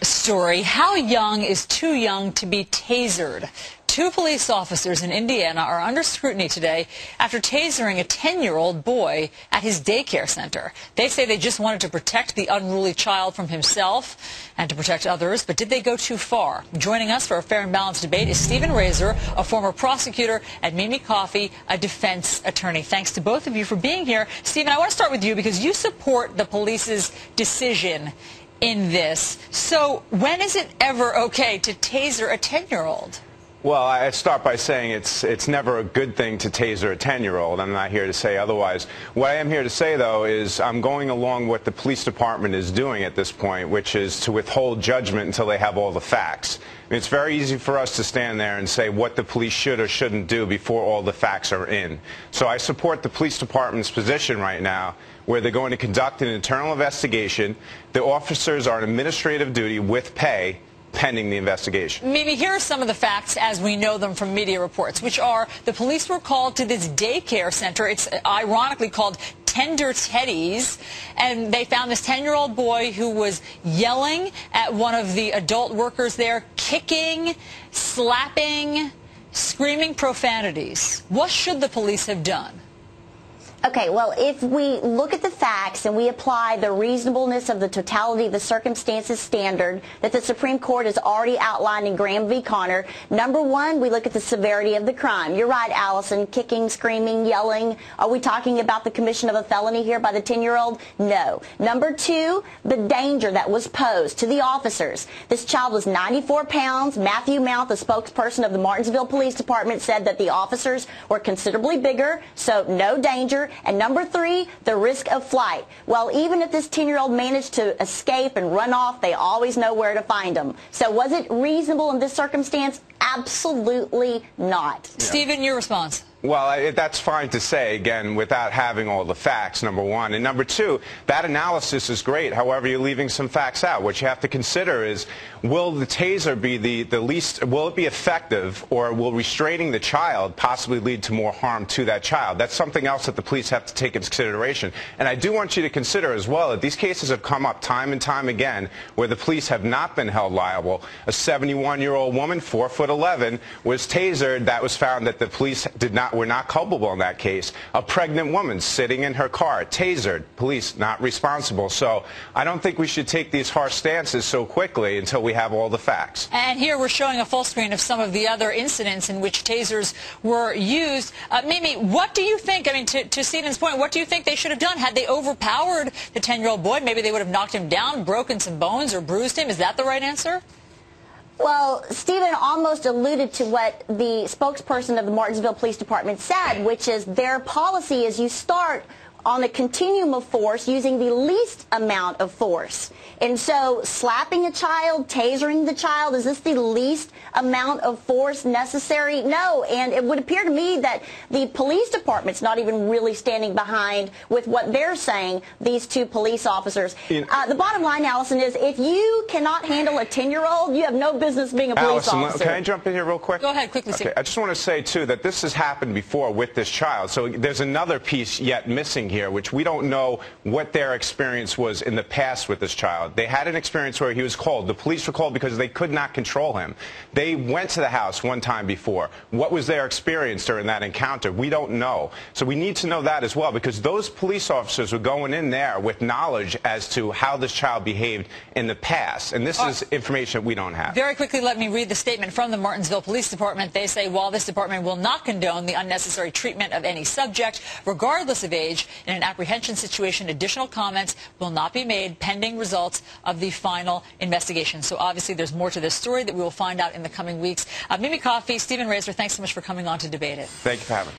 Story. How young is too young to be tasered? Two police officers in Indiana are under scrutiny today after tasering a 10-year-old boy at his daycare center. They say they just wanted to protect the unruly child from himself and to protect others, but did they go too far? Joining us for a fair and balanced debate is Stephen Razor, a former prosecutor, and Mimi Coffey, a defense attorney. Thanks to both of you for being here. Stephen, I want to start with you because you support the police's decision in this. So when is it ever okay to taser a 10-year-old? Well, I start by saying it's never a good thing to taser a 10-year-old. I'm not here to say otherwise. What I am here to say, though, is I'm going along what the police department is doing at this point, which is to withhold judgment until they have all the facts. I mean, it's very easy for us to stand there and say what the police should or shouldn't do before all the facts are in. So I support the police department's position right now, where they're going to conduct an internal investigation. The officers are on administrative duty with pay, pending the investigation. Mimi, here are some of the facts as we know them from media reports, which are the police were called to this daycare center. It's ironically called Tender Teddy's, and they found this 10-year-old boy who was yelling at one of the adult workers there, kicking, slapping, screaming profanities. What should the police have done? Okay, well, if we look at the facts and we apply the reasonableness of the totality of the circumstances standard that the Supreme Court has already outlined in Graham v. Connor, number one, we look at the severity of the crime. You're right, Allison, kicking, screaming, yelling. Are we talking about the commission of a felony here by the 10-year-old? No. Number two, the danger that was posed to the officers. This child was 94 pounds. Matthew Mount, the spokesperson of the Martinsville Police Department, said that the officers were considerably bigger, so no danger. And number three, the risk of flight. Well, even if this 10-year-old managed to escape and run off, they always know where to find him. So was it reasonable in this circumstance? Absolutely not. Yeah. Stephen, your response. Well, that's fine to say, again, without having all the facts, number one. And number two, that analysis is great. However, you're leaving some facts out. What you have to consider is, will the taser be the least, will it be effective, or will restraining the child possibly lead to more harm to that child? That's something else that the police have to take into consideration. And I do want you to consider as well that these cases have come up time and time again where the police have not been held liable. A 71-year-old woman, 4'11", was tasered. That was found that the police were not culpable in that case. A pregnant woman sitting in her car, tasered, police not responsible. So I don't think we should take these harsh stances so quickly until we have all the facts. And here we're showing a full screen of some of the other incidents in which tasers were used. Mimi, what do you think? I mean, to Stephen's point, what do you think they should have done? Had they overpowered the 10-year-old boy, maybe they would have knocked him down, broken some bones, or bruised him. Is that the right answer? Well, Stephen almost alluded to what the spokesperson of the Martinsville Police Department said, which is their policy is you start on a continuum of force using the least amount of force. And so slapping a child, tasering the child, is this the least amount of force necessary? No. And it would appear to me that the police department's not even really standing behind with what they're saying, these two police officers. The bottom line, Allison, is if you cannot handle a 10-year-old, you have no business being a police officer. Can I jump in here real quick? Go ahead, quickly. Okay. I just want to say, too, that this has happened before with this child. So there's another piece yet missing here, which we don't know what their experience was in the past with this child. They had an experience where he was called. The police were called because they could not control him. They went to the house one time before. What was their experience during that encounter? We don't know. So we need to know that as well, because those police officers were going in there with knowledge as to how this child behaved in the past. And this is information that we don't have. Very quickly, let me read the statement from the Martinsville Police Department. They say, while this department will not condone the unnecessary treatment of any subject, regardless of age, in an apprehension situation, additional comments will not be made pending results of the final investigation. So obviously there's more to this story that we will find out in the coming weeks. Mimi Coffey, Stephen Razor, thanks so much for coming on to debate it. Thank you for having me.